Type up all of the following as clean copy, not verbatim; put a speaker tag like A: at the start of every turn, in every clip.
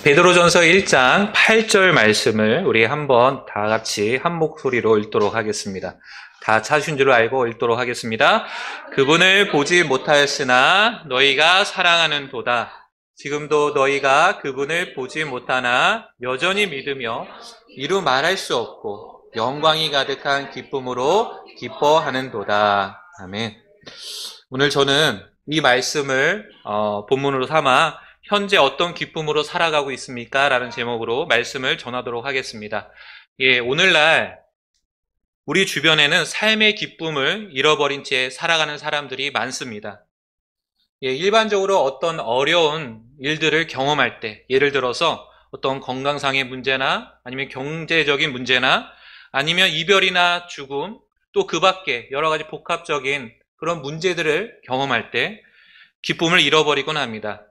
A: 베드로전서 1장 8절 말씀을 우리 한번 다 같이 한 목소리로 읽도록 하겠습니다. 다 찾으신 줄 알고 읽도록 하겠습니다. 그분을 보지 못하였으나 너희가 사랑하는도다. 지금도 너희가 그분을 보지 못하나 여전히 믿으며 이루 말할 수 없고 영광이 가득한 기쁨으로 기뻐하는도다. 아멘. 오늘 저는 이 말씀을 본문으로 삼아 현재 어떤 기쁨으로 살아가고 있습니까? 라는 제목으로 말씀을 전하도록 하겠습니다. 오늘날 우리 주변에는 삶의 기쁨을 잃어버린 채 살아가는 사람들이 많습니다. 일반적으로 어떤 어려운 일들을 경험할 때, 예를 들어서 어떤 건강상의 문제나 아니면 경제적인 문제나 아니면 이별이나 죽음, 또 그 밖에 여러 가지 복합적인 그런 문제들을 경험할 때 기쁨을 잃어버리곤 합니다.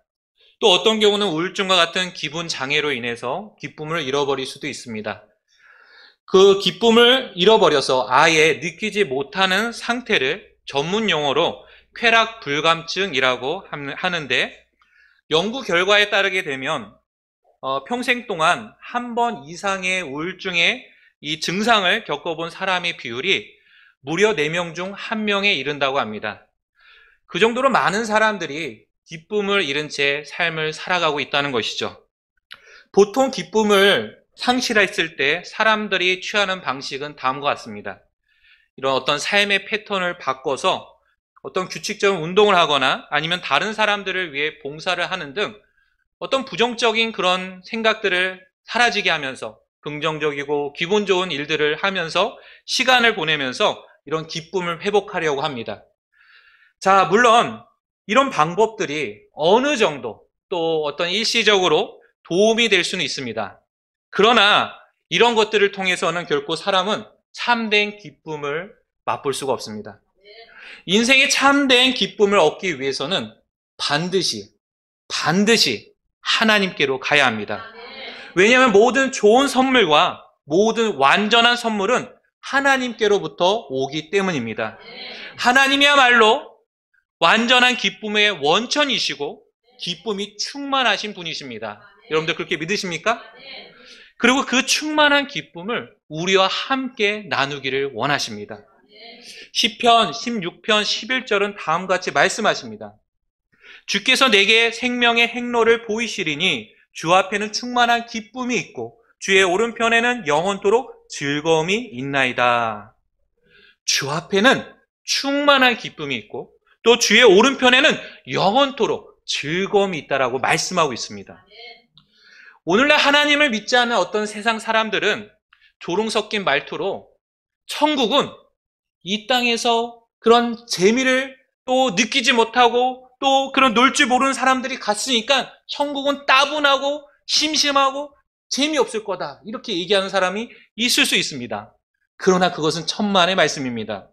A: 또 어떤 경우는 우울증과 같은 기분 장애로 인해서 기쁨을 잃어버릴 수도 있습니다. 그 기쁨을 잃어버려서 아예 느끼지 못하는 상태를 전문 용어로 쾌락 불감증이라고 하는데, 연구 결과에 따르게 되면 평생 동안 한 번 이상의 우울증의 이 증상을 겪어본 사람의 비율이 무려 4명 중 1명에 이른다고 합니다. 그 정도로 많은 사람들이 기쁨을 잃은 채 삶을 살아가고 있다는 것이죠. 보통 기쁨을 상실했을 때 사람들이 취하는 방식은 다음과 같습니다. 이런 어떤 삶의 패턴을 바꿔서 어떤 규칙적인 운동을 하거나 아니면 다른 사람들을 위해 봉사를 하는 등 어떤 부정적인 그런 생각들을 사라지게 하면서 긍정적이고 기분 좋은 일들을 하면서 시간을 보내면서 이런 기쁨을 회복하려고 합니다. 자, 물론 이런 방법들이 어느 정도 또 어떤 일시적으로 도움이 될 수는 있습니다. 그러나 이런 것들을 통해서는 결코 사람은 참된 기쁨을 맛볼 수가 없습니다. 인생의 참된 기쁨을 얻기 위해서는 반드시 하나님께로 가야 합니다. 왜냐하면 모든 좋은 선물과 모든 완전한 선물은 하나님께로부터 오기 때문입니다. 하나님이야말로 완전한 기쁨의 원천이시고 기쁨이 충만하신 분이십니다. 여러분들 그렇게 믿으십니까? 그리고 그 충만한 기쁨을 우리와 함께 나누기를 원하십니다. 시편 16편 11절은 다음과 같이 말씀하십니다. 주께서 내게 생명의 행로를 보이시리니 주 앞에는 충만한 기쁨이 있고 주의 오른편에는 영원토록 즐거움이 있나이다. 주 앞에는 충만한 기쁨이 있고 또 주의 오른편에는 영원토록 즐거움이 있다라고 말씀하고 있습니다. 오늘날 하나님을 믿지 않는 어떤 세상 사람들은 조롱 섞인 말투로 천국은 이 땅에서 그런 재미를 또 느끼지 못하고 또 그런 놀 줄 모르는 사람들이 갔으니까 천국은 따분하고 심심하고 재미없을 거다, 이렇게 얘기하는 사람이 있을 수 있습니다. 그러나 그것은 천만의 말씀입니다.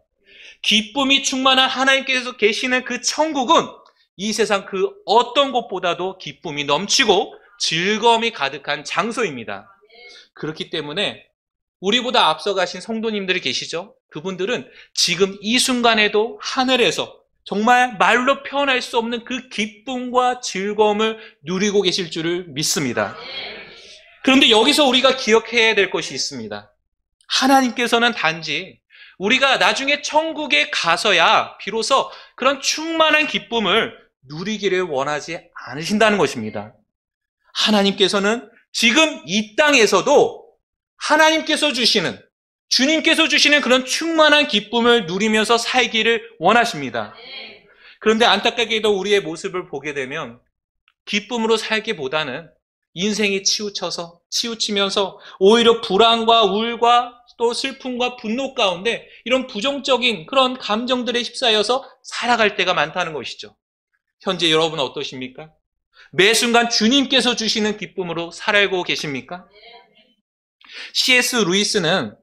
A: 기쁨이 충만한 하나님께서 계시는 그 천국은 이 세상 그 어떤 곳보다도 기쁨이 넘치고 즐거움이 가득한 장소입니다. 그렇기 때문에 우리보다 앞서가신 성도님들이 계시죠? 그분들은 지금 이 순간에도 하늘에서 정말 말로 표현할 수 없는 그 기쁨과 즐거움을 누리고 계실 줄을 믿습니다. 그런데 여기서 우리가 기억해야 될 것이 있습니다. 하나님께서는 단지 우리가 나중에 천국에 가서야 비로소 그런 충만한 기쁨을 누리기를 원하지 않으신다는 것입니다. 하나님께서는 지금 이 땅에서도 하나님께서 주시는, 주님께서 주시는 그런 충만한 기쁨을 누리면서 살기를 원하십니다. 그런데 안타깝게도 우리의 모습을 보게 되면 기쁨으로 살기보다는 인생이 치우치면서 오히려 불안과 우울과 또 슬픔과 분노 가운데 이런 부정적인 그런 감정들에 휩싸여서 살아갈 때가 많다는 것이죠. 현재 여러분 어떠십니까? 매 순간 주님께서 주시는 기쁨으로 살고 계십니까? C.S. 루이스는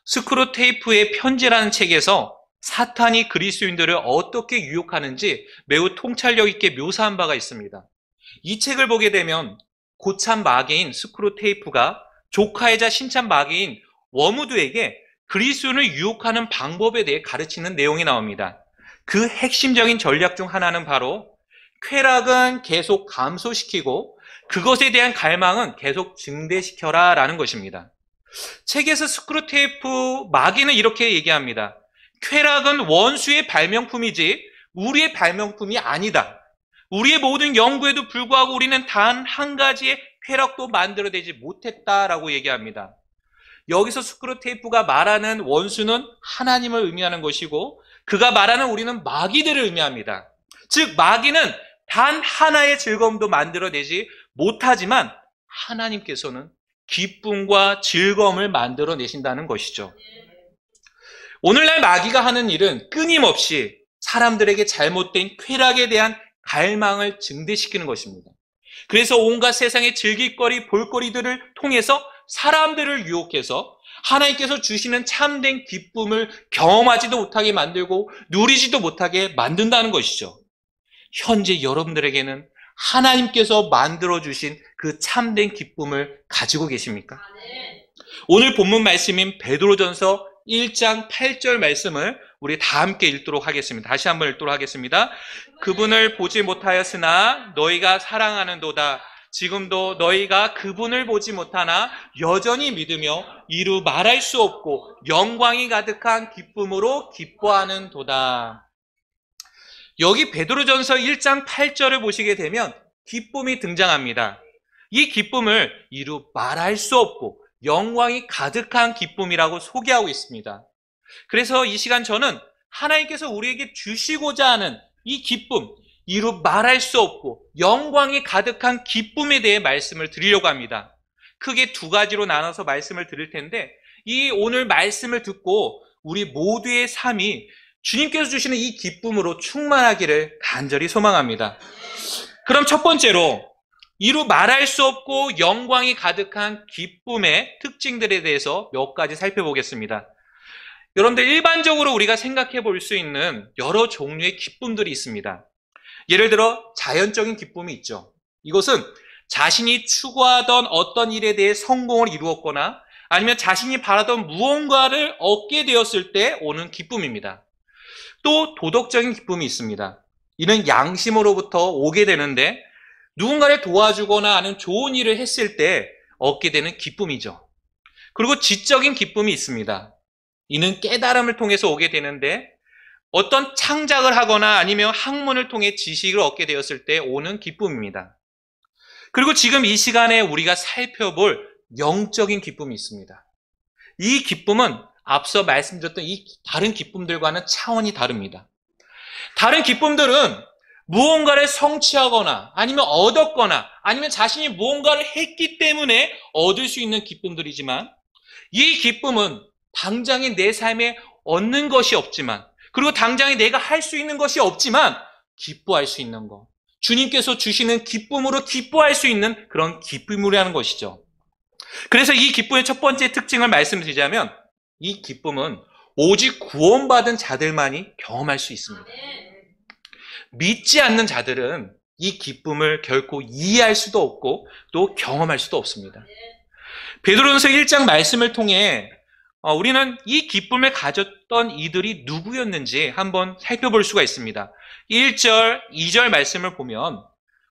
A: 스크루테이프의 편지라는 책에서 사탄이 그리스도인들을 어떻게 유혹하는지 매우 통찰력 있게 묘사한 바가 있습니다. 이 책을 보게 되면 고참 마개인 스크루테이프가 조카이자 신참 마개인 워무드에게 그리스도인을 유혹하는 방법에 대해 가르치는 내용이 나옵니다. 그 핵심적인 전략 중 하나는 바로 쾌락은 계속 감소시키고 그것에 대한 갈망은 계속 증대시켜라 라는 것입니다. 책에서 스크루테이프 마귀는 이렇게 얘기합니다. 쾌락은 원수의 발명품이지 우리의 발명품이 아니다. 우리의 모든 연구에도 불구하고 우리는 단 한 가지의 쾌락도 만들어내지 못했다라고 얘기합니다. 여기서 스크루테이프가 말하는 원수는 하나님을 의미하는 것이고 그가 말하는 우리는 마귀들을 의미합니다. 즉 마귀는 단 하나의 즐거움도 만들어내지 못하지만 하나님께서는 기쁨과 즐거움을 만들어내신다는 것이죠. 오늘날 마귀가 하는 일은 끊임없이 사람들에게 잘못된 쾌락에 대한 갈망을 증대시키는 것입니다. 그래서 온갖 세상의 즐길거리, 볼거리들을 통해서 사람들을 유혹해서 하나님께서 주시는 참된 기쁨을 경험하지도 못하게 만들고 누리지도 못하게 만든다는 것이죠. 현재 여러분들에게는 하나님께서 만들어주신 그 참된 기쁨을 가지고 계십니까? 오늘 본문 말씀인 베드로전서 1장 8절 말씀을 우리 다 함께 읽도록 하겠습니다. 다시 한번 읽도록 하겠습니다. 그분을 보지 못하였으나 너희가 사랑하는도다. 지금도 너희가 그분을 보지 못하나 여전히 믿으며 이루 말할 수 없고 영광이 가득한 기쁨으로 기뻐하는도다. 여기 베드로전서 1장 8절을 보시게 되면 기쁨이 등장합니다. 이 기쁨을 이루 말할 수 없고 영광이 가득한 기쁨이라고 소개하고 있습니다. 그래서 이 시간 저는 하나님께서 우리에게 주시고자 하는 이 기쁨, 이루 말할 수 없고 영광이 가득한 기쁨에 대해 말씀을 드리려고 합니다. 크게 두 가지로 나눠서 말씀을 드릴 텐데 이 오늘 말씀을 듣고 우리 모두의 삶이 주님께서 주시는 이 기쁨으로 충만하기를 간절히 소망합니다. 그럼 첫 번째로 이루 말할 수 없고 영광이 가득한 기쁨의 특징들에 대해서 몇 가지 살펴보겠습니다. 여러분들 일반적으로 우리가 생각해 볼 수 있는 여러 종류의 기쁨들이 있습니다. 예를 들어 자연적인 기쁨이 있죠. 이것은 자신이 추구하던 어떤 일에 대해 성공을 이루었거나 아니면 자신이 바라던 무언가를 얻게 되었을 때 오는 기쁨입니다. 또 도덕적인 기쁨이 있습니다. 이는 양심으로부터 오게 되는데 누군가를 도와주거나 하는 좋은 일을 했을 때 얻게 되는 기쁨이죠. 그리고 지적인 기쁨이 있습니다. 이는 깨달음을 통해서 오게 되는데 어떤 창작을 하거나 아니면 학문을 통해 지식을 얻게 되었을 때 오는 기쁨입니다. 그리고 지금 이 시간에 우리가 살펴볼 영적인 기쁨이 있습니다. 이 기쁨은 앞서 말씀드렸던 이 다른 기쁨들과는 차원이 다릅니다. 다른 기쁨들은 무언가를 성취하거나 아니면 얻었거나 아니면 자신이 무언가를 했기 때문에 얻을 수 있는 기쁨들이지만 이 기쁨은 당장에 내 삶에 얻는 것이 없지만 그리고 당장에 내가 할 수 있는 것이 없지만 기뻐할 수 있는 것. 주님께서 주시는 기쁨으로 기뻐할 수 있는 그런 기쁨이라는 것이죠. 그래서 이 기쁨의 첫 번째 특징을 말씀드리자면 이 기쁨은 오직 구원받은 자들만이 경험할 수 있습니다. 믿지 않는 자들은 이 기쁨을 결코 이해할 수도 없고 또 경험할 수도 없습니다. 베드로전서 1장 말씀을 통해 우리는 이 기쁨을 가졌던 이들이 누구였는지 한번 살펴볼 수가 있습니다. 1절, 2절 말씀을 보면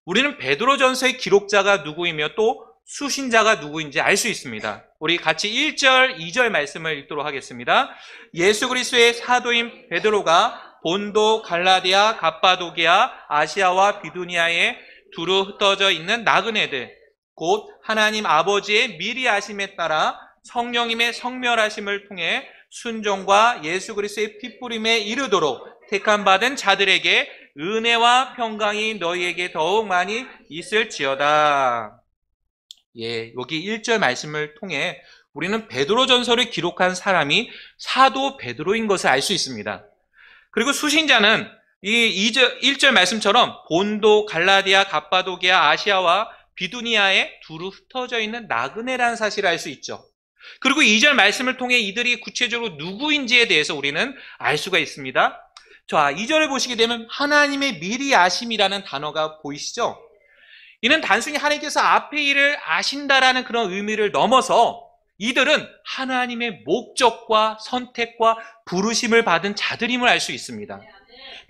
A: 우리는 베드로전서의 기록자가 누구이며 또 수신자가 누구인지 알 수 있습니다. 우리 같이 1절, 2절 말씀을 읽도록 하겠습니다. 예수 그리스도의 사도인 베드로가 본도, 갈라디아, 갑바도기아, 아시아와 비두니아에 두루 흩어져 있는 나그네들 곧 하나님 아버지의 미리 아심에 따라 성령님의 성멸하심을 통해 순종과 예수 그리스도의 핏부림에 이르도록 택함받은 자들에게 은혜와 평강이 너희에게 더욱 많이 있을지어다. 여기 1절 말씀을 통해 우리는 베드로전서를 기록한 사람이 사도 베드로인 것을 알 수 있습니다. 그리고 수신자는 이 1절 말씀처럼 본도, 갈라디아, 갑바도기아, 아시아와 비두니아에 두루 흩어져 있는 나그네라는 사실을 알 수 있죠. 그리고 2절 말씀을 통해 이들이 구체적으로 누구인지에 대해서 우리는 알 수가 있습니다. 자, 2절을 보시게 되면 하나님의 미리 아심이라는 단어가 보이시죠? 이는 단순히 하나님께서 앞의 일을 아신다라는 그런 의미를 넘어서 이들은 하나님의 목적과 선택과 부르심을 받은 자들임을 알 수 있습니다.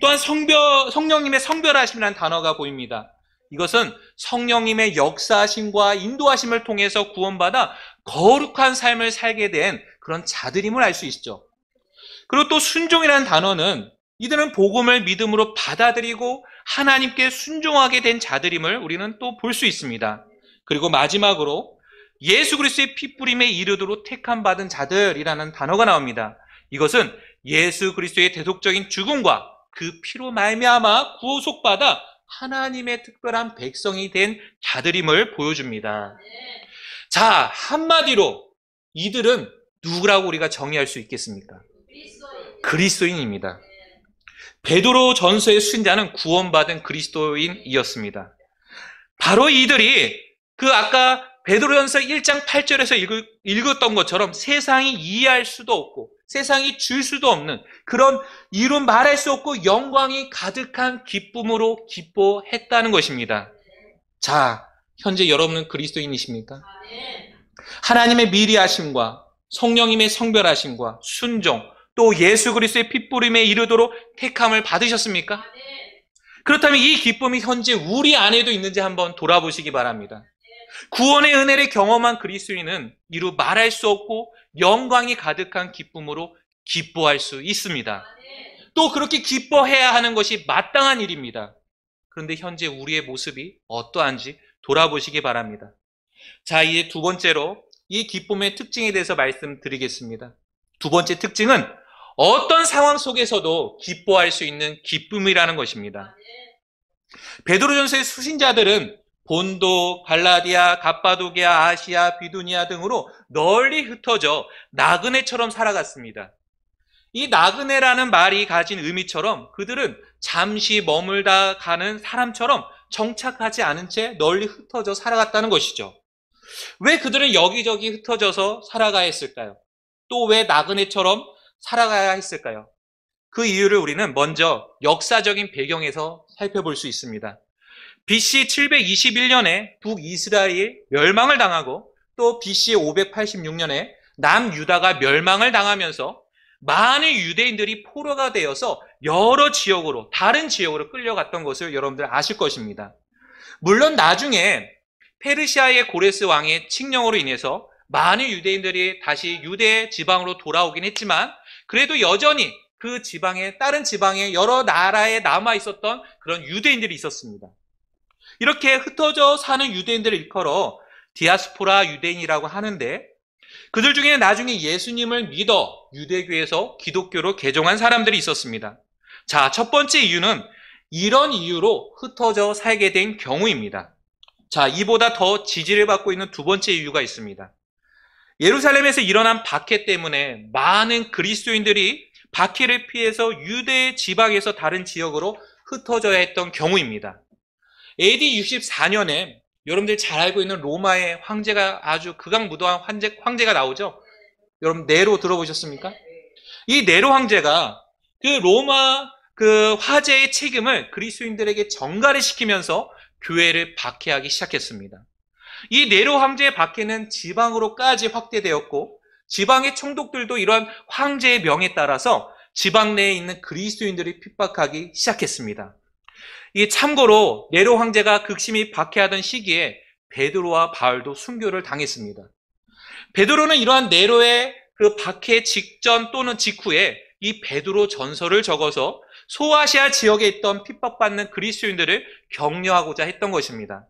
A: 또한 성령님의 성별하심이라는 단어가 보입니다. 이것은 성령님의 역사하심과 인도하심을 통해서 구원받아 거룩한 삶을 살게 된 그런 자들임을 알 수 있죠. 그리고 또 순종이라는 단어는 이들은 복음을 믿음으로 받아들이고 하나님께 순종하게 된 자들임을 우리는 또 볼 수 있습니다. 그리고 마지막으로 예수 그리스도의 피뿌림에 이르도록 택함받은 자들이라는 단어가 나옵니다. 이것은 예수 그리스도의 대속적인 죽음과 그 피로 말미암아 구속받아 하나님의 특별한 백성이 된 자들임을 보여줍니다. 자, 한마디로 이들은 누구라고 우리가 정의할 수 있겠습니까? 그리스도인입니다. 베드로 전서의 수신자는 구원받은 그리스도인이었습니다. 바로 이들이 그 아까 베드로전서 1장 8절에서 읽었던 것처럼 세상이 이해할 수도 없고 세상이 줄 수도 없는 그런 이루 말할 수 없고 영광이 가득한 기쁨으로 기뻐했다는 것입니다. 자, 현재 여러분은 그리스도인이십니까? 하나님의 미리하심과 성령님의 성별하심과 순종, 또 예수 그리스도의 핏부림에 이르도록 택함을 받으셨습니까? 그렇다면 이 기쁨이 현재 우리 안에도 있는지 한번 돌아보시기 바랍니다. 구원의 은혜를 경험한 그리스도인은 이루 말할 수 없고 영광이 가득한 기쁨으로 기뻐할 수 있습니다. 또 그렇게 기뻐해야 하는 것이 마땅한 일입니다. 그런데 현재 우리의 모습이 어떠한지 돌아보시기 바랍니다. 자, 이제 두 번째로 이 기쁨의 특징에 대해서 말씀드리겠습니다. 두 번째 특징은 어떤 상황 속에서도 기뻐할 수 있는 기쁨이라는 것입니다. 베드로전서의 수신자들은 본도, 갈라디아, 갑바도기아, 아시아, 비두니아 등으로 널리 흩어져 나그네처럼 살아갔습니다. 이 나그네라는 말이 가진 의미처럼 그들은 잠시 머물다 가는 사람처럼 정착하지 않은 채 널리 흩어져 살아갔다는 것이죠. 왜 그들은 여기저기 흩어져서 살아가야 했을까요? 또 왜 나그네처럼 살아가야 했을까요? 그 이유를 우리는 먼저 역사적인 배경에서 살펴볼 수 있습니다. BC 721년에 북이스라엘이 멸망을 당하고 또 BC 586년에 남유다가 멸망을 당하면서 많은 유대인들이 포로가 되어서 여러 지역으로, 다른 지역으로 끌려갔던 것을 여러분들 아실 것입니다. 물론 나중에 페르시아의 고레스 왕의 칙령으로 인해서 많은 유대인들이 다시 유대 지방으로 돌아오긴 했지만 그래도 여전히 그 지방에, 다른 지방에 여러 나라에 남아 있었던 그런 유대인들이 있었습니다. 이렇게 흩어져 사는 유대인들을 일컬어 디아스포라 유대인이라고 하는데 그들 중에 나중에 예수님을 믿어 유대교에서 기독교로 개종한 사람들이 있었습니다. 자, 첫 번째 이유는 이런 이유로 흩어져 살게 된 경우입니다. 자, 이보다 더 지지를 받고 있는 두 번째 이유가 있습니다. 예루살렘에서 일어난 박해 때문에 많은 그리스도인들이 박해를 피해서 유대 지방에서 다른 지역으로 흩어져야 했던 경우입니다. AD 64년에 여러분들 잘 알고 있는 로마의 황제가 아주 극악무도한 황제가 나오죠. 여러분 네로 들어보셨습니까? 이 네로 황제가 그 로마 그 화제의 책임을 그리스도인들에게 전가를 시키면서 교회를 박해하기 시작했습니다. 이 네로 황제의 박해는 지방으로까지 확대되었고 지방의 총독들도 이러한 황제의 명에 따라서 지방 내에 있는 그리스도인들이 핍박하기 시작했습니다. 이 참고로 네로 황제가 극심히 박해하던 시기에 베드로와 바울도 순교를 당했습니다. 베드로는 이러한 네로의 그 박해 직전 또는 직후에 이 베드로 전서를 적어서 소아시아 지역에 있던 핍박받는 그리스도인들을 격려하고자 했던 것입니다.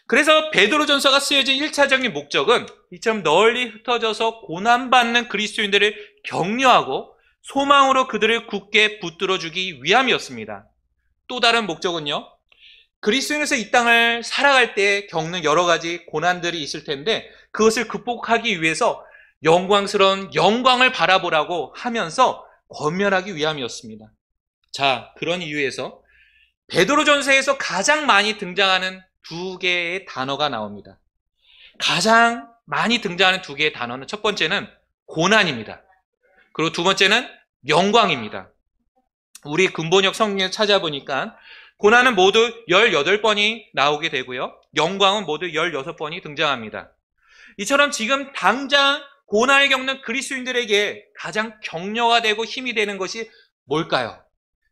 A: 그래서 베드로 전서가 쓰여진 1차적인 목적은 이처럼 널리 흩어져서 고난받는 그리스도인들을 격려하고 소망으로 그들을 굳게 붙들어주기 위함이었습니다. 또 다른 목적은요, 그리스도인에서 이 땅을 살아갈 때 겪는 여러 가지 고난들이 있을 텐데 그것을 극복하기 위해서 영광스러운 영광을 바라보라고 하면서 권면하기 위함이었습니다. 자, 그런 이유에서 베드로전서에서 가장 많이 등장하는 두 개의 단어가 나옵니다. 가장 많이 등장하는 두 개의 단어는 첫 번째는 고난입니다. 그리고 두 번째는 영광입니다. 우리 근본역 성경에 찾아보니까 고난은 모두 18번이 나오게 되고요. 영광은 모두 16번이 등장합니다. 이처럼 지금 당장 고난을 겪는 그리스도인들에게 가장 격려가 되고 힘이 되는 것이 뭘까요?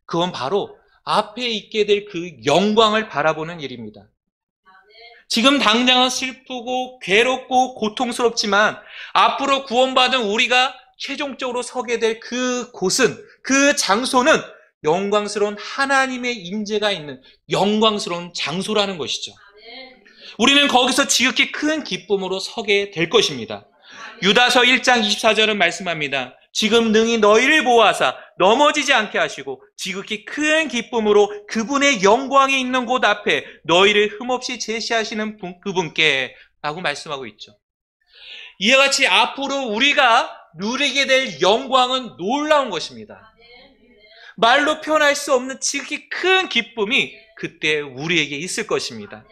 A: 그건 바로 앞에 있게 될 그 영광을 바라보는 일입니다. 지금 당장은 슬프고 괴롭고 고통스럽지만 앞으로 구원받은 우리가 최종적으로 서게 될 그 곳은, 그 장소는 영광스러운 하나님의 임재가 있는 영광스러운 장소라는 것이죠. 우리는 거기서 지극히 큰 기쁨으로 서게 될 것입니다. 유다서 1장 24절은 말씀합니다. 지금 능히 너희를 보호하사 넘어지지 않게 하시고 지극히 큰 기쁨으로 그분의 영광이 있는 곳 앞에 너희를 흠없이 제시하시는 그분께 라고 말씀하고 있죠. 이와 같이 앞으로 우리가 누리게 될 영광은 놀라운 것입니다. 말로 표현할 수 없는 지극히 큰 기쁨이 그때 우리에게 있을 것입니다.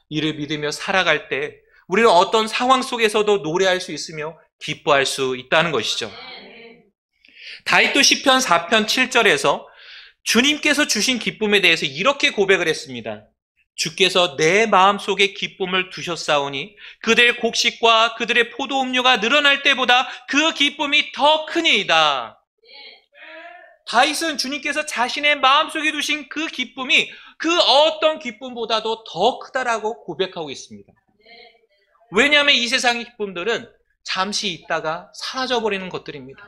A: 이를 믿으며 살아갈 때 우리는 어떤 상황 속에서도 노래할 수 있으며 기뻐할 수 있다는 것이죠. 다윗도 시편 4편 7절에서 주님께서 주신 기쁨에 대해서 이렇게 고백을 했습니다. 주께서 내 마음속에 기쁨을 두셨사오니 그들의 곡식과 그들의 포도음료가 늘어날 때보다 그 기쁨이 더 크니이다. 다윗은 주님께서 자신의 마음속에 두신 그 기쁨이 그 어떤 기쁨보다도 더 크다라고 고백하고 있습니다. 왜냐하면 이 세상의 기쁨들은 잠시 있다가 사라져버리는 것들입니다.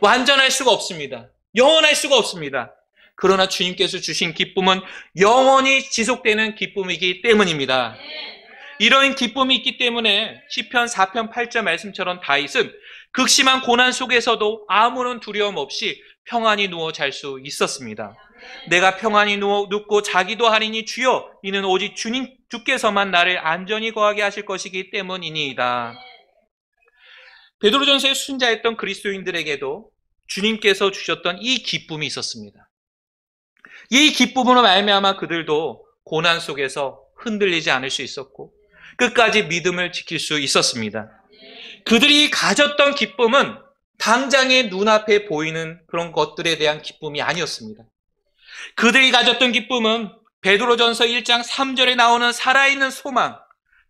A: 완전할 수가 없습니다. 영원할 수가 없습니다. 그러나 주님께서 주신 기쁨은 영원히 지속되는 기쁨이기 때문입니다. 이런 기쁨이 있기 때문에 시편 4편 8절 말씀처럼 다윗은 극심한 고난 속에서도 아무런 두려움 없이 평안히 누워 잘 수 있었습니다. 내가 평안히 눕고 자기도 하리니 주여 이는 오직 주께서만 나를 안전히 거하게 하실 것이기 때문이니이다. 베드로전서에 순자했던 그리스도인들에게도 주님께서 주셨던 이 기쁨이 있었습니다. 이 기쁨으로 말미암아 그들도 고난 속에서 흔들리지 않을 수 있었고 끝까지 믿음을 지킬 수 있었습니다. 그들이 가졌던 기쁨은 당장의 눈앞에 보이는 그런 것들에 대한 기쁨이 아니었습니다. 그들이 가졌던 기쁨은 베드로전서 1장 3절에 나오는 살아있는 소망,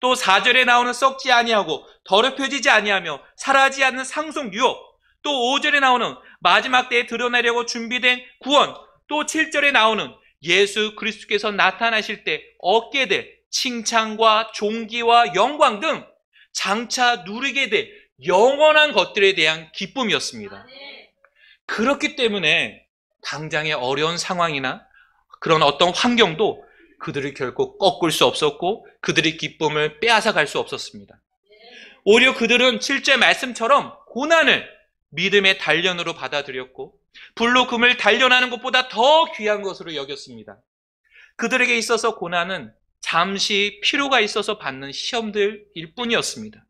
A: 또 4절에 나오는 썩지 아니하고 더럽혀지지 아니하며 사라지지 않는 상속 유업, 또 5절에 나오는 마지막 때에 드러내려고 준비된 구원, 또 7절에 나오는 예수 그리스도께서 나타나실 때 얻게 될 칭찬과 존귀와 영광 등 장차 누리게 될 영원한 것들에 대한 기쁨이었습니다. 그렇기 때문에 당장의 어려운 상황이나 그런 어떤 환경도 그들을 결코 꺾을 수 없었고 그들의 기쁨을 빼앗아갈 수 없었습니다. 오히려 그들은 7절 말씀처럼 고난을 믿음의 단련으로 받아들였고 불로 금을 단련하는 것보다 더 귀한 것으로 여겼습니다. 그들에게 있어서 고난은 잠시 필요가 있어서 받는 시험들일 뿐이었습니다.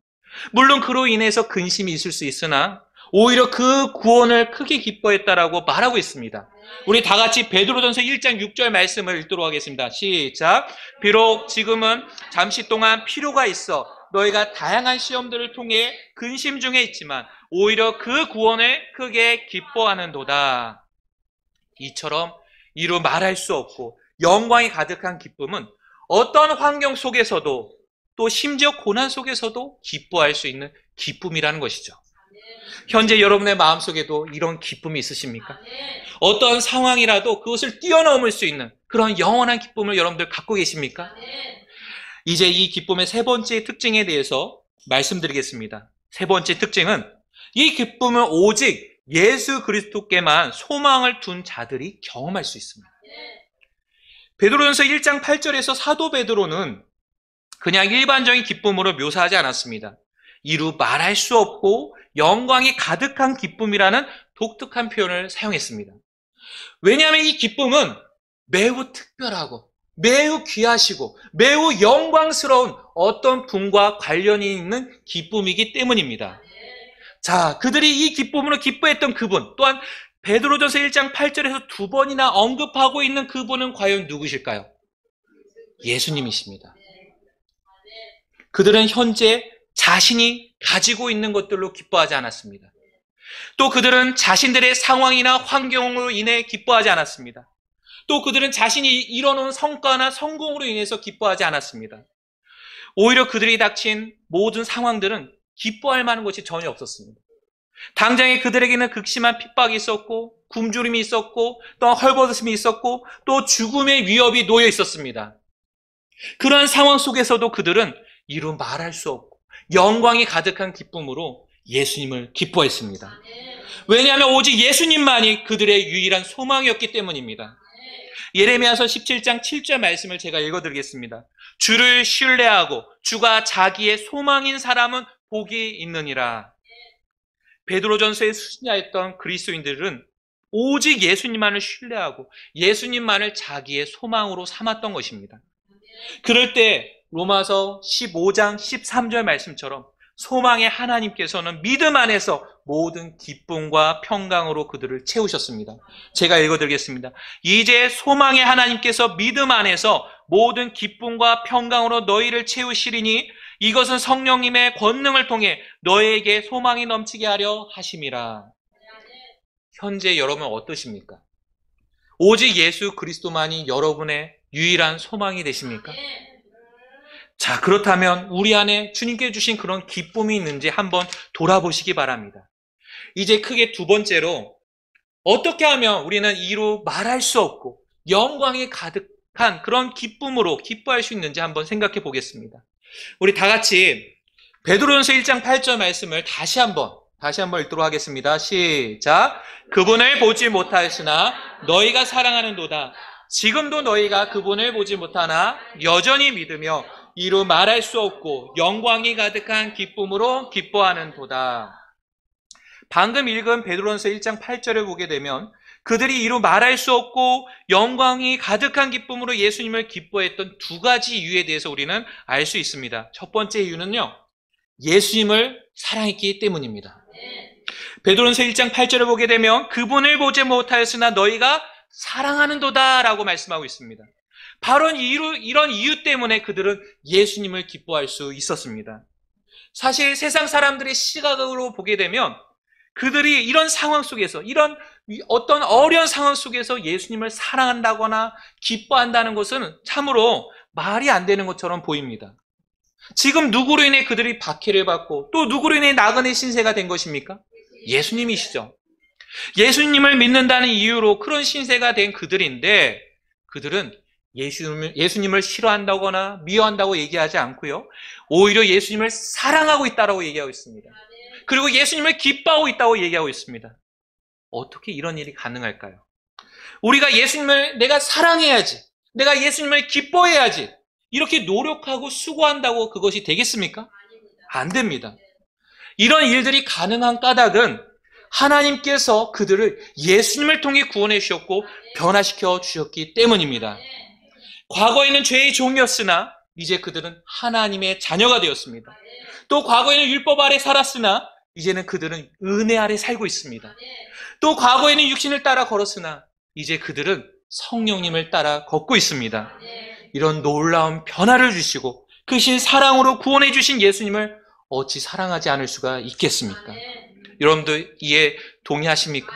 A: 물론 그로 인해서 근심이 있을 수 있으나 오히려 그 구원을 크게 기뻐했다라고 말하고 있습니다. 우리 다 같이 베드로전서 1장 6절 말씀을 읽도록 하겠습니다. 시작. 비록 지금은 잠시 동안 필요가 있어 너희가 다양한 시험들을 통해 근심 중에 있지만 오히려 그 구원을 크게 기뻐하는도다. 이처럼 이루 말할 수 없고 영광이 가득한 기쁨은 어떤 환경 속에서도 또 심지어 고난 속에서도 기뻐할 수 있는 기쁨이라는 것이죠. 현재 여러분의 마음속에도 이런 기쁨이 있으십니까? 어떤 상황이라도 그것을 뛰어넘을 수 있는 그런 영원한 기쁨을 여러분들 갖고 계십니까? 이제 이 기쁨의 세 번째 특징에 대해서 말씀드리겠습니다. 세 번째 특징은 이 기쁨은 오직 예수 그리스도께만 소망을 둔 자들이 경험할 수 있습니다. 베드로전서 1장 8절에서 사도 베드로는 그냥 일반적인 기쁨으로 묘사하지 않았습니다. 이루 말할 수 없고 영광이 가득한 기쁨이라는 독특한 표현을 사용했습니다. 왜냐하면 이 기쁨은 매우 특별하고 매우 귀하시고 매우 영광스러운 어떤 분과 관련이 있는 기쁨이기 때문입니다. 자, 그들이 이 기쁨으로 기뻐했던 그분, 또한 베드로전서 1장 8절에서 두 번이나 언급하고 있는 그분은 과연 누구실까요? 예수님이십니다. 그들은 현재 자신이 가지고 있는 것들로 기뻐하지 않았습니다. 또 그들은 자신들의 상황이나 환경으로 인해 기뻐하지 않았습니다. 또 그들은 자신이 이뤄놓은 성과나 성공으로 인해서 기뻐하지 않았습니다. 오히려 그들이 닥친 모든 상황들은 기뻐할 만한 것이 전혀 없었습니다. 당장에 그들에게는 극심한 핍박이 있었고 굶주림이 있었고 또 헐벗음이 있었고 또 죽음의 위협이 놓여 있었습니다. 그러한 상황 속에서도 그들은 이루 말할 수 없고 영광이 가득한 기쁨으로 예수님을 기뻐했습니다. 왜냐하면 오직 예수님만이 그들의 유일한 소망이었기 때문입니다. 예레미야서 17장 7절 말씀을 제가 읽어드리겠습니다. 주를 신뢰하고 주가 자기의 소망인 사람은 복이 있느니라. 베드로전서의 수신자였던 그리스도인들은 오직 예수님만을 신뢰하고 예수님만을 자기의 소망으로 삼았던 것입니다. 그럴 때 로마서 15장 13절 말씀처럼 소망의 하나님께서는 믿음 안에서 모든 기쁨과 평강으로 그들을 채우셨습니다. 제가 읽어드리겠습니다. 이제 소망의 하나님께서 믿음 안에서 모든 기쁨과 평강으로 너희를 채우시리니 이것은 성령님의 권능을 통해 너희에게 소망이 넘치게 하려 하심이라. 현재 여러분은 어떠십니까? 오직 예수 그리스도만이 여러분의 유일한 소망이 되십니까? 자, 그렇다면 우리 안에 주님께 주신 그런 기쁨이 있는지 한번 돌아보시기 바랍니다. 이제 크게 두 번째로 어떻게 하면 우리는 이루 말할 수 없고 영광이 가득한 그런 기쁨으로 기뻐할 수 있는지 한번 생각해 보겠습니다. 우리 다 같이 베드로전서 1장 8절 말씀을 다시 한번 읽도록 하겠습니다. 시작. 그분을 보지 못하였으나 너희가 사랑하는도다. 지금도 너희가 그분을 보지 못하나 여전히 믿으며 이루 말할 수 없고 영광이 가득한 기쁨으로 기뻐하는도다. 방금 읽은 베드로전서 1장 8절을 보게 되면 그들이 이루 말할 수 없고 영광이 가득한 기쁨으로 예수님을 기뻐했던 두 가지 이유에 대해서 우리는 알 수 있습니다. 첫 번째 이유는요, 예수님을 사랑했기 때문입니다. 베드로전서 1장 8절을 보게 되면 그분을 보지 못하였으나 너희가 사랑하는도다 라고 말씀하고 있습니다. 바로 이런 이유 때문에 그들은 예수님을 기뻐할 수 있었습니다. 사실 세상 사람들의 시각으로 보게 되면 그들이 이런 상황 속에서, 이런 어떤 어려운 상황 속에서 예수님을 사랑한다거나 기뻐한다는 것은 참으로 말이 안 되는 것처럼 보입니다. 지금 누구로 인해 그들이 박해를 받고 또 누구로 인해 나그네 신세가 된 것입니까? 예수님이시죠. 예수님을 믿는다는 이유로 그런 신세가 된 그들인데 그들은 예수님을 싫어한다거나 미워한다고 얘기하지 않고요. 오히려 예수님을 사랑하고 있다고 얘기하고 있습니다. 그리고 예수님을 기뻐하고 있다고 얘기하고 있습니다. 어떻게 이런 일이 가능할까요? 우리가 예수님을 내가 사랑해야지, 내가 예수님을 기뻐해야지 이렇게 노력하고 수고한다고 그것이 되겠습니까? 안 됩니다. 이런 일들이 가능한 까닭은 하나님께서 그들을 예수님을 통해 구원해 주셨고 변화시켜 주셨기 때문입니다. 과거에는 죄의 종이었으나 이제 그들은 하나님의 자녀가 되었습니다. 또 과거에는 율법 아래 살았으나 이제는 그들은 은혜 아래 살고 있습니다. 또 과거에는 육신을 따라 걸었으나 이제 그들은 성령님을 따라 걷고 있습니다. 이런 놀라운 변화를 주시고 그 신 사랑으로 구원해 주신 예수님을 어찌 사랑하지 않을 수가 있겠습니까? 여러분들 이해 동의하십니까?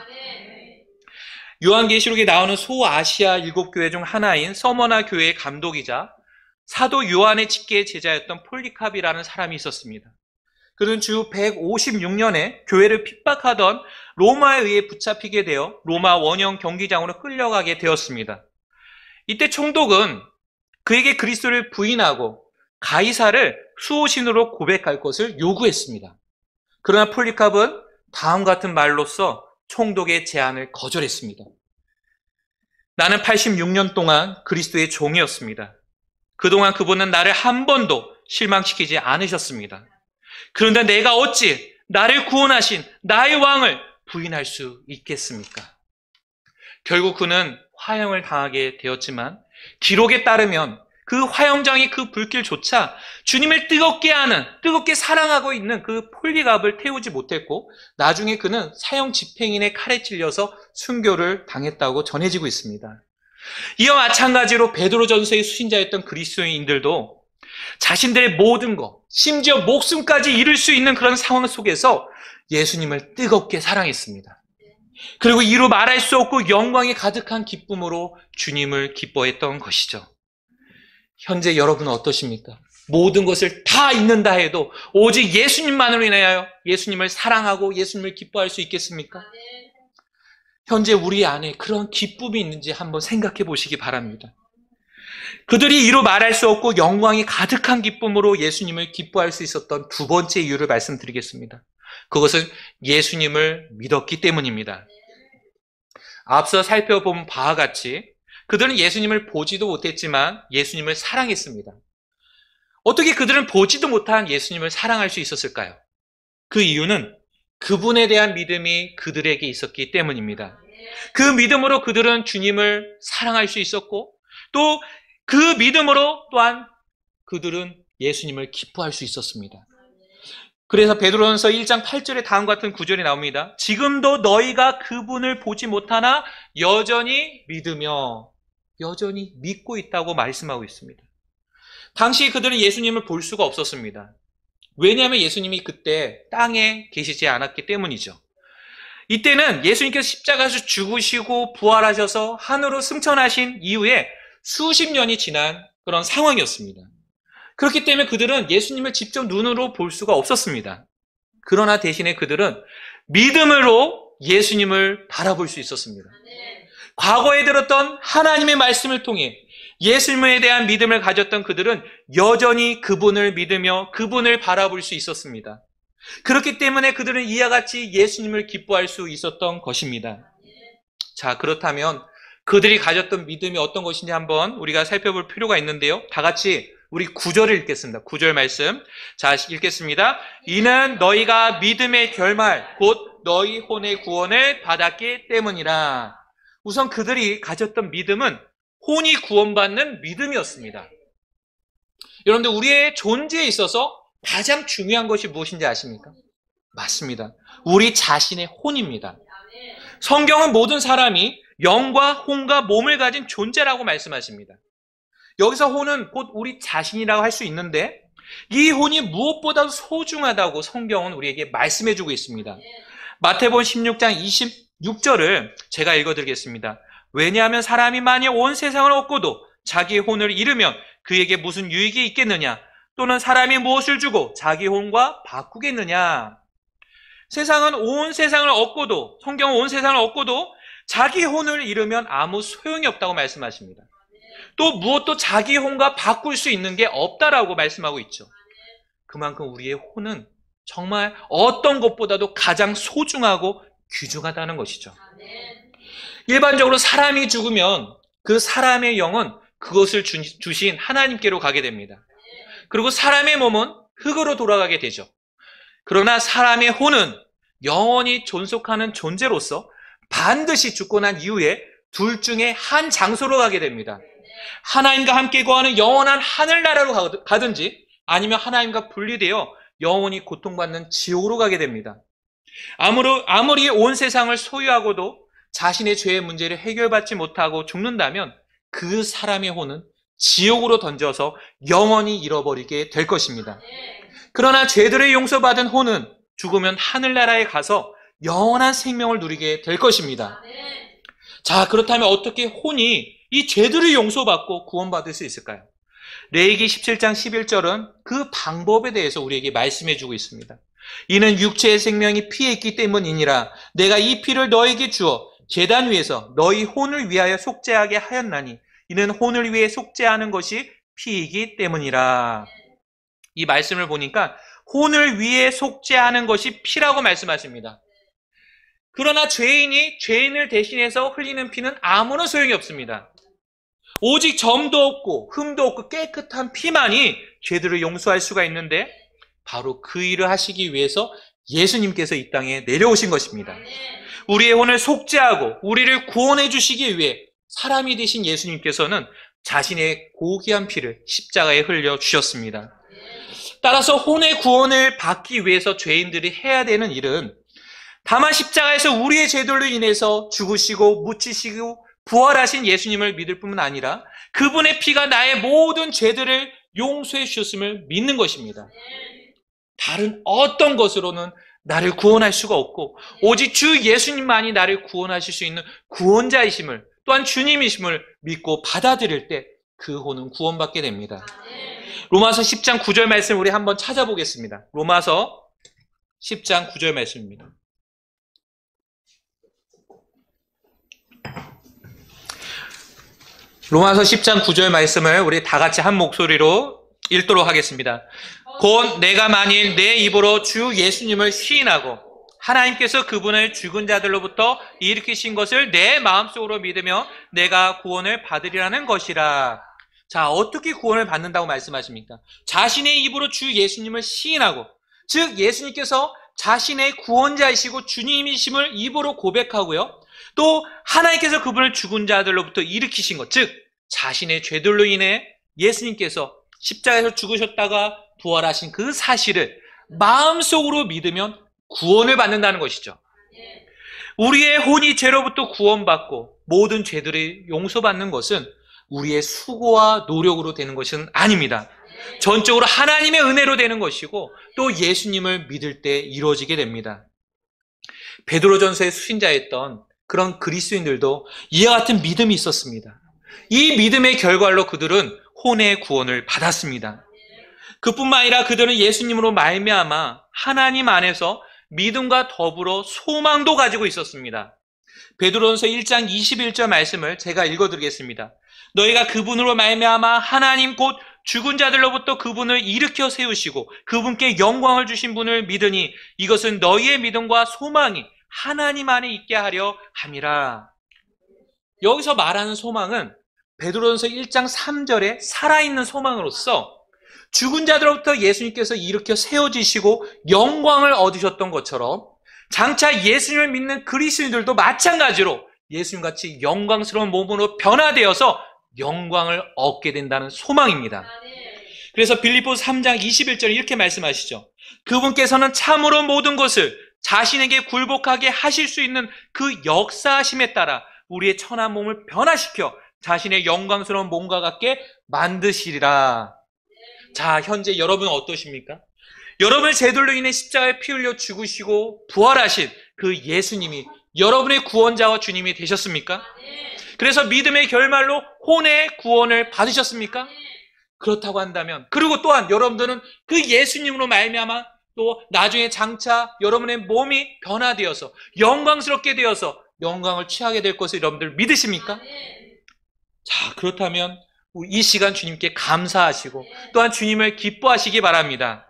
A: 요한계시록에 나오는 소아시아 7교회 중 하나인 서머나 교회의 감독이자 사도 요한의 직계 제자였던 폴리캅이라는 사람이 있었습니다. 그는 주 156년에 교회를 핍박하던 로마에 의해 붙잡히게 되어 로마 원형 경기장으로 끌려가게 되었습니다. 이때 총독은 그에게 그리스도를 부인하고 가이사를 수호신으로 고백할 것을 요구했습니다. 그러나 폴리캅은 다음 같은 말로써 총독의 제안을 거절했습니다. 나는 86년 동안 그리스도의 종이었습니다. 그동안 그분은 나를 한 번도 실망시키지 않으셨습니다. 그런데 내가 어찌 나를 구원하신 나의 왕을 부인할 수 있겠습니까? 결국 그는 화형을 당하게 되었지만 기록에 따르면 그 화형장의 그 불길조차 주님을 뜨겁게 사랑하고 있는 그 폴리갑을 태우지 못했고 나중에 그는 사형 집행인의 칼에 찔려서 순교를 당했다고 전해지고 있습니다. 이와 마찬가지로 베드로전서의 수신자였던 그리스도인들도 자신들의 모든 것, 심지어 목숨까지 잃을 수 있는 그런 상황 속에서 예수님을 뜨겁게 사랑했습니다. 그리고 이루 말할 수 없고 영광이 가득한 기쁨으로 주님을 기뻐했던 것이죠. 현재 여러분은 어떠십니까? 모든 것을 다 잃는다 해도 오직 예수님만으로 인하여 예수님을 사랑하고 예수님을 기뻐할 수 있겠습니까? 현재 우리 안에 그런 기쁨이 있는지 한번 생각해 보시기 바랍니다. 그들이 이루 말할 수 없고 영광이 가득한 기쁨으로 예수님을 기뻐할 수 있었던 두 번째 이유를 말씀드리겠습니다. 그것은 예수님을 믿었기 때문입니다. 앞서 살펴본 바와 같이 그들은 예수님을 보지도 못했지만 예수님을 사랑했습니다. 어떻게 그들은 보지도 못한 예수님을 사랑할 수 있었을까요? 그 이유는 그분에 대한 믿음이 그들에게 있었기 때문입니다. 그 믿음으로 그들은 주님을 사랑할 수 있었고 또 그 믿음으로 또한 그들은 예수님을 기뻐할 수 있었습니다. 그래서 베드로전서 1장 8절에 다음과 같은 구절이 나옵니다. 지금도 너희가 그분을 보지 못하나 여전히 믿으며 여전히 믿고 있다고 말씀하고 있습니다. 당시 그들은 예수님을 볼 수가 없었습니다. 왜냐하면 예수님이 그때 땅에 계시지 않았기 때문이죠. 이때는 예수님께서 십자가에서 죽으시고 부활하셔서 하늘로 승천하신 이후에 수십 년이 지난 그런 상황이었습니다. 그렇기 때문에 그들은 예수님을 직접 눈으로 볼 수가 없었습니다. 그러나 대신에 그들은 믿음으로 예수님을 바라볼 수 있었습니다. 과거에 들었던 하나님의 말씀을 통해 예수님에 대한 믿음을 가졌던 그들은 여전히 그분을 믿으며 그분을 바라볼 수 있었습니다. 그렇기 때문에 그들은 이와 같이 예수님을 기뻐할 수 있었던 것입니다. 자, 그렇다면 그들이 가졌던 믿음이 어떤 것인지 한번 우리가 살펴볼 필요가 있는데요. 다 같이 우리 9절을 읽겠습니다. 9절 말씀. 자, 읽겠습니다. 이는 너희가 믿음의 결말, 곧 너희 혼의 구원을 받았기 때문이라. 우선 그들이 가졌던 믿음은 혼이 구원받는 믿음이었습니다. 여러분들, 우리의 존재에 있어서 가장 중요한 것이 무엇인지 아십니까? 맞습니다. 우리 자신의 혼입니다. 성경은 모든 사람이 영과 혼과 몸을 가진 존재라고 말씀하십니다. 여기서 혼은 곧 우리 자신이라고 할 수 있는데 이 혼이 무엇보다도 소중하다고 성경은 우리에게 말씀해주고 있습니다. 마태복음 16장 26절을 제가 읽어드리겠습니다. 왜냐하면 사람이 만일 온 세상을 얻고도 자기 혼을 잃으면 그에게 무슨 유익이 있겠느냐? 또는 사람이 무엇을 주고 자기 혼과 바꾸겠느냐? 세상은 온 세상을 얻고도, 성경은 온 세상을 얻고도 자기 혼을 잃으면 아무 소용이 없다고 말씀하십니다. 또 무엇도 자기 혼과 바꿀 수 있는 게 없다라고 말씀하고 있죠. 그만큼 우리의 혼은 정말 어떤 것보다도 가장 소중하고 귀중하다는 것이죠. 일반적으로 사람이 죽으면 그 사람의 영은 그것을 주신 하나님께로 가게 됩니다. 그리고 사람의 몸은 흙으로 돌아가게 되죠. 그러나 사람의 혼은 영원히 존속하는 존재로서 반드시 죽고 난 이후에 둘 중에 한 장소로 가게 됩니다. 하나님과 함께 거하는 영원한 하늘나라로 가든지 아니면 하나님과 분리되어 영원히 고통받는 지옥으로 가게 됩니다. 아무리 온 세상을 소유하고도 자신의 죄의 문제를 해결받지 못하고 죽는다면 그 사람의 혼은 지옥으로 던져서 영원히 잃어버리게 될 것입니다. 그러나 죄들을 용서받은 혼은 죽으면 하늘나라에 가서 영원한 생명을 누리게 될 것입니다. 자, 그렇다면 어떻게 혼이 이 죄들을 용서받고 구원받을 수 있을까요? 레위기 17장 11절은 그 방법에 대해서 우리에게 말씀해주고 있습니다. 이는 육체의 생명이 피에 있기 때문이니라. 내가 이 피를 너에게 주어 제단 위에서 너희 혼을 위하여 속죄하게 하였나니 이는 혼을 위해 속죄하는 것이 피이기 때문이라. 이 말씀을 보니까 혼을 위해 속죄하는 것이 피라고 말씀하십니다. 그러나 죄인을 대신해서 흘리는 피는 아무런 소용이 없습니다. 오직 점도 없고 흠도 없고 깨끗한 피만이 죄들을 용서할 수가 있는데 바로 그 일을 하시기 위해서 예수님께서 이 땅에 내려오신 것입니다. 우리의 혼을 속죄하고 우리를 구원해 주시기 위해 사람이 되신 예수님께서는 자신의 고귀한 피를 십자가에 흘려 주셨습니다. 따라서 혼의 구원을 받기 위해서 죄인들이 해야 되는 일은 다만 십자가에서 우리의 죄들로 인해서 죽으시고 묻히시고 부활하신 예수님을 믿을 뿐만 아니라 그분의 피가 나의 모든 죄들을 용서해 주셨음을 믿는 것입니다. 다른 어떤 것으로는 나를 구원할 수가 없고 오직 주 예수님만이 나를 구원하실 수 있는 구원자이심을 또한 주님이심을 믿고 받아들일 때 그 혼은 구원받게 됩니다. 로마서 10장 9절 말씀 우리 한번 찾아보겠습니다. 로마서 10장 9절 말씀입니다. 로마서 10장 9절 말씀을 우리 다 같이 한 목소리로 읽도록 하겠습니다. 곧 내가 만일 내 입으로 주 예수님을 시인하고 하나님께서 그분을 죽은 자들로부터 일으키신 것을 내 마음속으로 믿으며 내가 구원을 받으리라는 것이라. 자, 어떻게 구원을 받는다고 말씀하십니까? 자신의 입으로 주 예수님을 시인하고, 즉 예수님께서 자신의 구원자이시고 주님이심을 입으로 고백하고요. 또 하나님께서 그분을 죽은 자들로부터 일으키신 것, 즉 자신의 죄들로 인해 예수님께서 십자가에서 죽으셨다가 부활하신 그 사실을 마음속으로 믿으면 구원을 받는다는 것이죠. 우리의 혼이 죄로부터 구원받고 모든 죄들이 용서받는 것은 우리의 수고와 노력으로 되는 것은 아닙니다. 전적으로 하나님의 은혜로 되는 것이고 또 예수님을 믿을 때 이루어지게 됩니다. 베드로전서의 수신자였던 그런 그리스도인들도 이와 같은 믿음이 있었습니다. 이 믿음의 결과로 그들은 혼의 구원을 받았습니다. 그뿐만 아니라 그들은 예수님으로 말미암아 하나님 안에서 믿음과 더불어 소망도 가지고 있었습니다. 베드로전서 1장 21절 말씀을 제가 읽어드리겠습니다. 너희가 그분으로 말미암아 하나님 곧 죽은 자들로부터 그분을 일으켜 세우시고 그분께 영광을 주신 분을 믿으니 이것은 너희의 믿음과 소망이 하나님 안에 있게 하려 함이라. 여기서 말하는 소망은 베드로전서 1장 3절에 살아있는 소망으로서 죽은 자들로부터 예수님께서 일으켜 세워지시고 영광을 얻으셨던 것처럼 장차 예수님을 믿는 그리스도인들도 마찬가지로 예수님같이 영광스러운 몸으로 변화되어서 영광을 얻게 된다는 소망입니다. 그래서 빌립보서 3장 21절에 이렇게 말씀하시죠. 그분께서는 참으로 모든 것을 자신에게 굴복하게 하실 수 있는 그 역사하심에 따라 우리의 천한 몸을 변화시켜 자신의 영광스러운 몸과 같게 만드시리라. 자, 현재 여러분은 어떠십니까? 여러분의 죄들로 인해 십자가에 피 흘려 죽으시고 부활하신 그 예수님이 여러분의 구원자와 주님이 되셨습니까? 그래서 믿음의 결말로 혼의 구원을 받으셨습니까? 그렇다고 한다면, 그리고 또한 여러분들은 그 예수님으로 말미암아 또 나중에 장차 여러분의 몸이 변화되어서 영광스럽게 되어서 영광을 취하게 될 것을 여러분들 믿으십니까? 자, 그렇다면 이 시간 주님께 감사하시고 또한 주님을 기뻐하시기 바랍니다.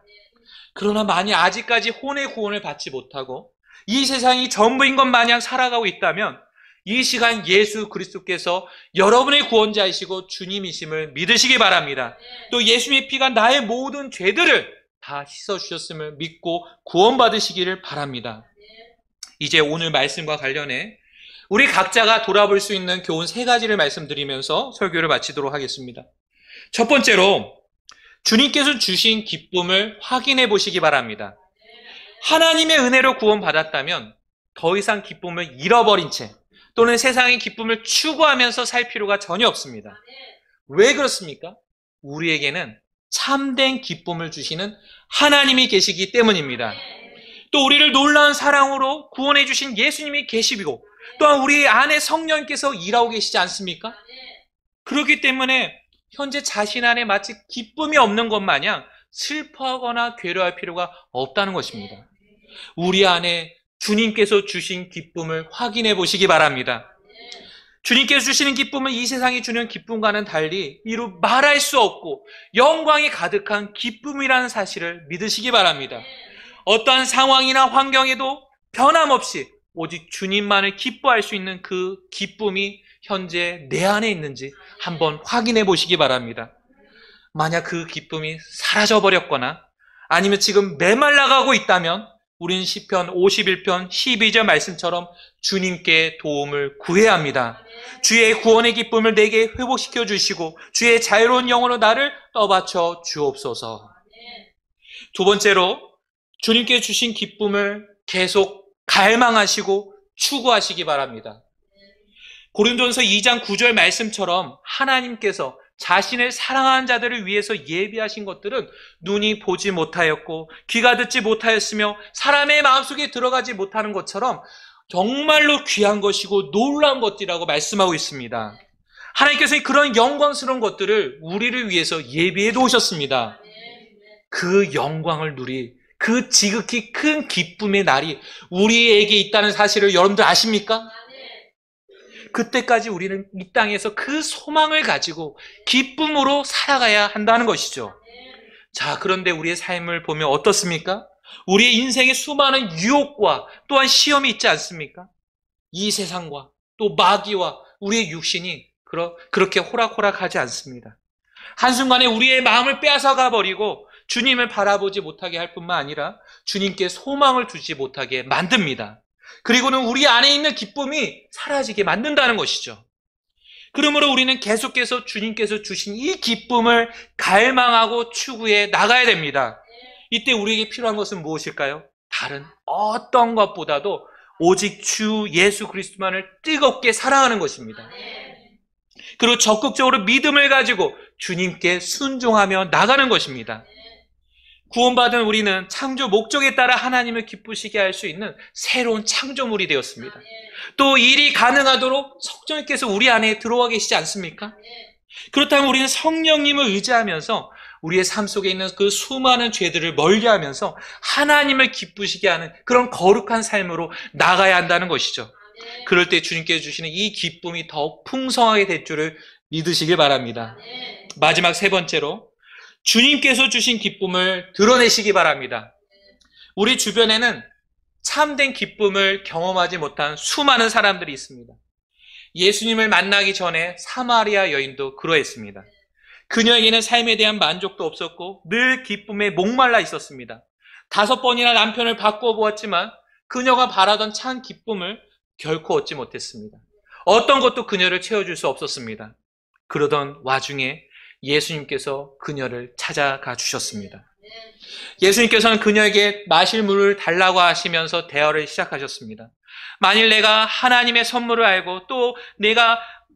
A: 그러나 만약 아직까지 혼의 구원을 받지 못하고 이 세상이 전부인 것 마냥 살아가고 있다면 이 시간 예수 그리스도께서 여러분의 구원자이시고 주님이심을 믿으시기 바랍니다. 또 예수님의 피가 나의 모든 죄들을 다 씻어주셨음을 믿고 구원받으시기를 바랍니다. 이제 오늘 말씀과 관련해 우리 각자가 돌아볼 수 있는 교훈 3가지를 말씀드리면서 설교를 마치도록 하겠습니다. 첫 번째로 주님께서 주신 기쁨을 확인해 보시기 바랍니다. 하나님의 은혜로 구원받았다면 더 이상 기쁨을 잃어버린 채 또는 세상의 기쁨을 추구하면서 살 필요가 전혀 없습니다. 왜 그렇습니까? 우리에게는 참된 기쁨을 주시는 하나님이 계시기 때문입니다. 또 우리를 놀라운 사랑으로 구원해 주신 예수님이 계시고 또한 우리 안에 성령께서 일하고 계시지 않습니까? 그렇기 때문에 현재 자신 안에 마치 기쁨이 없는 것 마냥 슬퍼하거나 괴로워할 필요가 없다는 것입니다. 우리 안에 주님께서 주신 기쁨을 확인해 보시기 바랍니다. 주님께서 주시는 기쁨은 이 세상이 주는 기쁨과는 달리 이루 말할 수 없고 영광이 가득한 기쁨이라는 사실을 믿으시기 바랍니다. 어떠한 상황이나 환경에도 변함없이 오직 주님만을 기뻐할 수 있는 그 기쁨이 현재 내 안에 있는지 한번 확인해 보시기 바랍니다. 만약 그 기쁨이 사라져버렸거나 아니면 지금 메말라가고 있다면 우리는 시편 51편 12절 말씀처럼 주님께 도움을 구해야 합니다. 주의 구원의 기쁨을 내게 회복시켜 주시고 주의 자유로운 영으로 나를 떠받쳐 주옵소서. 두 번째로 주님께 주신 기쁨을 계속 갈망하시고 추구하시기 바랍니다. 고린도전서 2장 9절 말씀처럼 하나님께서 자신을 사랑하는 자들을 위해서 예비하신 것들은 눈이 보지 못하였고 귀가 듣지 못하였으며 사람의 마음속에 들어가지 못하는 것처럼 정말로 귀한 것이고 놀라운 것들이라고 말씀하고 있습니다. 하나님께서 그런 영광스러운 것들을 우리를 위해서 예비해 놓으셨습니다. 그 영광을 누리, 그 지극히 큰 기쁨의 날이 우리에게 있다는 사실을 여러분들 아십니까? 그때까지 우리는 이 땅에서 그 소망을 가지고 기쁨으로 살아가야 한다는 것이죠. 자, 그런데 우리의 삶을 보면 어떻습니까? 우리의 인생에 수많은 유혹과 또한 시험이 있지 않습니까? 이 세상과 또 마귀와 우리의 육신이 그렇게 호락호락하지 않습니다. 한순간에 우리의 마음을 빼앗아가 버리고 주님을 바라보지 못하게 할 뿐만 아니라 주님께 소망을 두지 못하게 만듭니다. 그리고는 우리 안에 있는 기쁨이 사라지게 만든다는 것이죠. 그러므로 우리는 계속해서 주님께서 주신 이 기쁨을 갈망하고 추구해 나가야 됩니다. 이때 우리에게 필요한 것은 무엇일까요? 다른 어떤 것보다도 오직 주 예수 그리스도만을 뜨겁게 사랑하는 것입니다. 그리고 적극적으로 믿음을 가지고 주님께 순종하며 나가는 것입니다. 구원받은 우리는 창조 목적에 따라 하나님을 기쁘시게 할 수 있는 새로운 창조물이 되었습니다. 또 일이 가능하도록 성령님께서 우리 안에 들어와 계시지 않습니까? 그렇다면 우리는 성령님을 의지하면서 우리의 삶 속에 있는 그 수많은 죄들을 멀리하면서 하나님을 기쁘시게 하는 그런 거룩한 삶으로 나가야 한다는 것이죠. 그럴 때 주님께서 주시는 이 기쁨이 더 풍성하게 될 줄을 믿으시길 바랍니다. 마지막 세 번째로 주님께서 주신 기쁨을 드러내시기 바랍니다. 우리 주변에는 참된 기쁨을 경험하지 못한 수많은 사람들이 있습니다. 예수님을 만나기 전에 사마리아 여인도 그러했습니다. 그녀에게는 삶에 대한 만족도 없었고 늘 기쁨에 목말라 있었습니다. 5번이나 남편을 바꿔보았지만 그녀가 바라던 참 기쁨을 결코 얻지 못했습니다. 어떤 것도 그녀를 채워줄 수 없었습니다. 그러던 와중에 예수님께서 그녀를 찾아가 주셨습니다. 예수님께서는 그녀에게 마실 물을 달라고 하시면서 대화를 시작하셨습니다. 만일 내가 하나님의 선물을 알고 또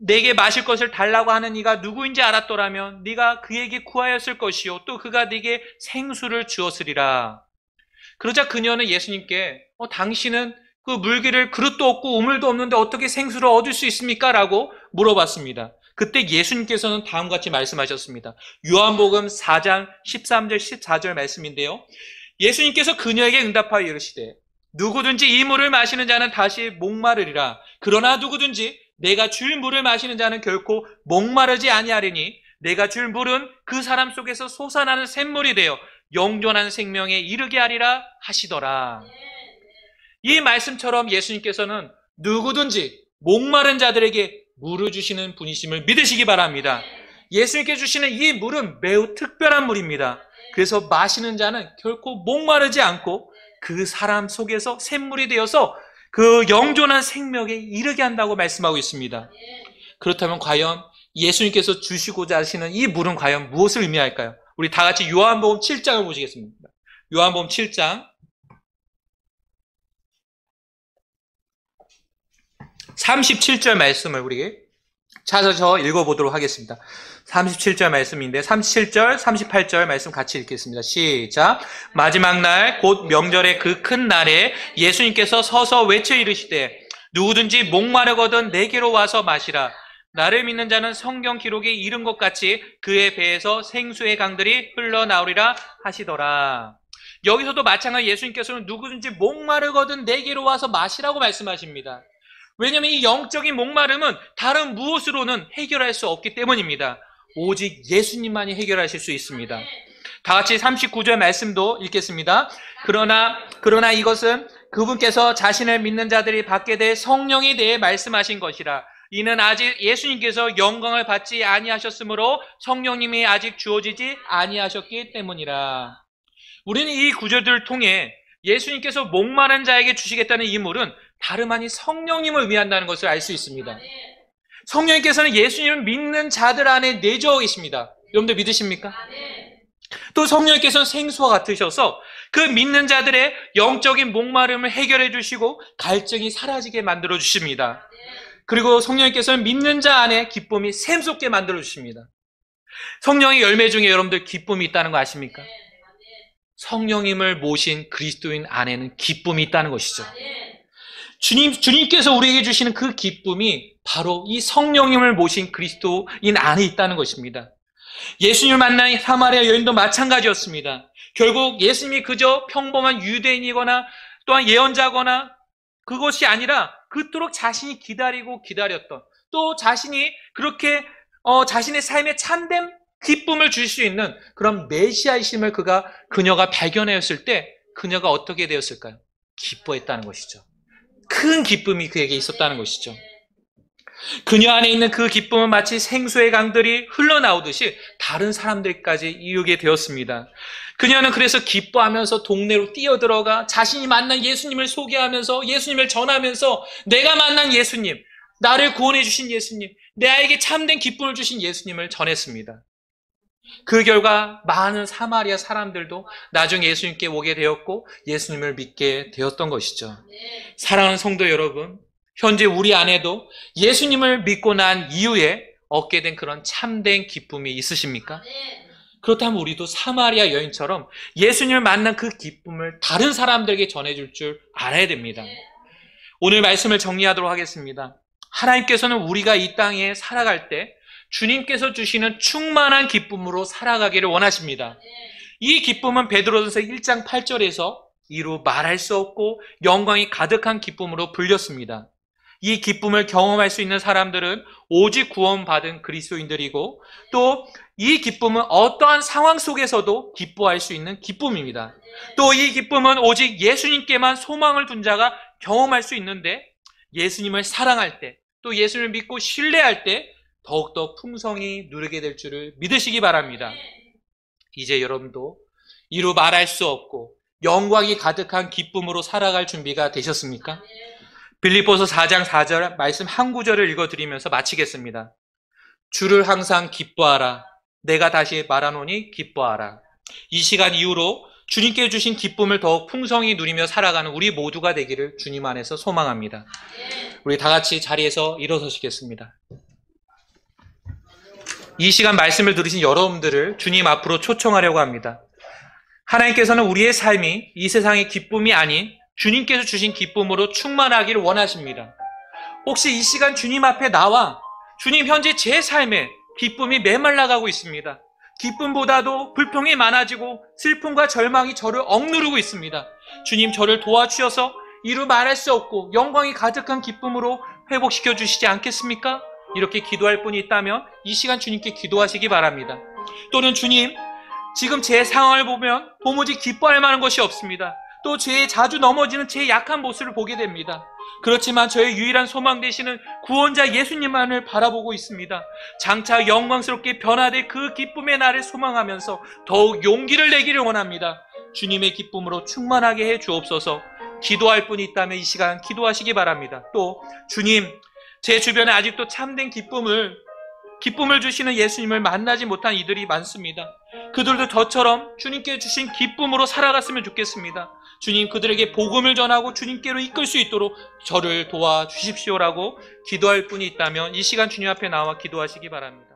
A: 내게 마실 것을 달라고 하는 이가 누구인지 알았더라면 네가 그에게 구하였을 것이요 또 그가 네게 생수를 주었으리라. 그러자 그녀는 예수님께 당신은 그 물기를 그릇도 없고 우물도 없는데 어떻게 생수를 얻을 수 있습니까? 라고 물어봤습니다. 그때 예수님께서는 다음과 같이 말씀하셨습니다. 요한복음 4장 13절 14절 말씀인데요. 예수님께서 그녀에게 응답하여 이르시되 누구든지 이 물을 마시는 자는 다시 목마르리라. 그러나 누구든지 내가 줄 물을 마시는 자는 결코 목마르지 아니하리니 내가 줄 물은 그 사람 속에서 솟아나는 샘물이 되어 영존한 생명에 이르게 하리라 하시더라. 이 말씀처럼 예수님께서는 누구든지 목마른 자들에게 물을 주시는 분이심을 믿으시기 바랍니다. 예수님께 주시는 이 물은 매우 특별한 물입니다. 그래서 마시는 자는 결코 목마르지 않고 그 사람 속에서 샘물이 되어서 그 영존한 생명에 이르게 한다고 말씀하고 있습니다. 그렇다면 과연 예수님께서 주시고자 하시는 이 물은 과연 무엇을 의미할까요? 우리 다 같이 요한복음 7장을 보시겠습니다. 요한복음 7장 37절 말씀을 우리 찾아서 읽어보도록 하겠습니다. 37절 말씀인데 37절, 38절 말씀 같이 읽겠습니다. 시작. 마지막 날 곧 명절의 그 큰 날에 예수님께서 서서 외쳐 이르시되 누구든지 목마르거든 내게로 와서 마시라. 나를 믿는 자는 성경 기록에 이른 것 같이 그의 배에서 생수의 강들이 흘러나오리라 하시더라. 여기서도 마찬가지 예수님께서는 누구든지 목마르거든 내게로 와서 마시라고 말씀하십니다. 왜냐하면 이 영적인 목마름은 다른 무엇으로는 해결할 수 없기 때문입니다. 오직 예수님만이 해결하실 수 있습니다. 다 같이 39절 말씀도 읽겠습니다. 그러나 이것은 그분께서 자신을 믿는 자들이 받게 될 성령에 대해 말씀하신 것이라. 이는 아직 예수님께서 영광을 받지 아니하셨으므로 성령님이 아직 주어지지 아니하셨기 때문이라. 우리는 이 구절들을 통해 예수님께서 목마른 자에게 주시겠다는 이 물은 다름 아닌 성령님을 의미한다는 것을 알 수 있습니다. 성령님께서는 예수님을 믿는 자들 안에 내주어 계십니다. 여러분들 믿으십니까? 또 성령님께서는 생수와 같으셔서 그 믿는 자들의 영적인 목마름을 해결해 주시고 갈증이 사라지게 만들어 주십니다. 그리고 성령님께서는 믿는 자 안에 기쁨이 샘솟게 만들어 주십니다. 성령의 열매 중에 여러분들 기쁨이 있다는 거 아십니까? 성령님을 모신 그리스도인 안에는 기쁨이 있다는 것이죠. 주님께서 우리에게 주시는 그 기쁨이 바로 이 성령님을 모신 그리스도인 안에 있다는 것입니다. 예수님을 만난 사마리아 여인도 마찬가지였습니다. 결국 예수님이 그저 평범한 유대인이거나 또한 예언자거나 그것이 아니라 그토록 자신이 기다리고 기다렸던, 또 자신이 그렇게 자신의 삶에 참된 기쁨을 줄 수 있는 그런 메시아이심을 그녀가 발견하였을 때 그녀가 어떻게 되었을까요? 기뻐했다는 것이죠. 큰 기쁨이 그에게 있었다는 것이죠. 그녀 안에 있는 그 기쁨은 마치 생수의 강들이 흘러나오듯이 다른 사람들까지 이루게 되었습니다. 그녀는 그래서 기뻐하면서 동네로 뛰어들어가 자신이 만난 예수님을 소개하면서 예수님을 전하면서 내가 만난 예수님, 나를 구원해 주신 예수님, 나에게 참된 기쁨을 주신 예수님을 전했습니다. 그 결과 많은 사마리아 사람들도 나중에 예수님께 오게 되었고 예수님을 믿게 되었던 것이죠. 사랑하는 성도 여러분, 현재 우리 안에도 예수님을 믿고 난 이후에 얻게 된 그런 참된 기쁨이 있으십니까? 그렇다면 우리도 사마리아 여인처럼 예수님을 만난 그 기쁨을 다른 사람들에게 전해줄 줄 알아야 됩니다. 오늘 말씀을 정리하도록 하겠습니다. 하나님께서는 우리가 이 땅에 살아갈 때 주님께서 주시는 충만한 기쁨으로 살아가기를 원하십니다. 이 기쁨은 베드로전서 1장 8절에서 이루 말할 수 없고 영광이 가득한 기쁨으로 불렸습니다. 이 기쁨을 경험할 수 있는 사람들은 오직 구원받은 그리스도인들이고 또 이 기쁨은 어떠한 상황 속에서도 기뻐할 수 있는 기쁨입니다. 또 이 기쁨은 오직 예수님께만 소망을 둔 자가 경험할 수 있는데 예수님을 사랑할 때 또 예수님을 믿고 신뢰할 때 더욱더 풍성히 누리게 될 줄을 믿으시기 바랍니다. 이제 여러분도 이루 말할 수 없고 영광이 가득한 기쁨으로 살아갈 준비가 되셨습니까? 빌립보서 4장 4절 말씀 한 구절을 읽어드리면서 마치겠습니다. 주를 항상 기뻐하라. 내가 다시 말하노니 기뻐하라. 이 시간 이후로 주님께 주신 기쁨을 더욱 풍성히 누리며 살아가는 우리 모두가 되기를 주님 안에서 소망합니다. 우리 다 같이 자리에서 일어서시겠습니다. 이 시간 말씀을 들으신 여러분들을 주님 앞으로 초청하려고 합니다. 하나님께서는 우리의 삶이 이 세상의 기쁨이 아닌 주님께서 주신 기쁨으로 충만하기를 원하십니다. 혹시 이 시간 주님 앞에 나와 주님 현재 제 삶에 기쁨이 메말라가고 있습니다. 기쁨보다도 불평이 많아지고 슬픔과 절망이 저를 억누르고 있습니다. 주님 저를 도와주셔서 이루 말할 수 없고 영광이 가득한 기쁨으로 회복시켜 주시지 않겠습니까? 이렇게 기도할 분이 있다면 이 시간 주님께 기도하시기 바랍니다. 또는 주님, 지금 제 상황을 보면 도무지 기뻐할 만한 것이 없습니다. 또 제 자주 넘어지는 제 약한 모습을 보게 됩니다. 그렇지만 저의 유일한 소망 되시는 구원자 예수님만을 바라보고 있습니다. 장차 영광스럽게 변화될 그 기쁨의 날을 소망하면서 더욱 용기를 내기를 원합니다. 주님의 기쁨으로 충만하게 해 주옵소서. 기도할 분이 있다면 이 시간 기도하시기 바랍니다. 또 주님, 제 주변에 아직도 참된 기쁨을 주시는 예수님을 만나지 못한 이들이 많습니다. 그들도 저처럼 주님께 주신 기쁨으로 살아갔으면 좋겠습니다. 주님, 그들에게 복음을 전하고 주님께로 이끌 수 있도록 저를 도와주십시오라고 기도할 분이 있다면 이 시간 주님 앞에 나와 기도하시기 바랍니다.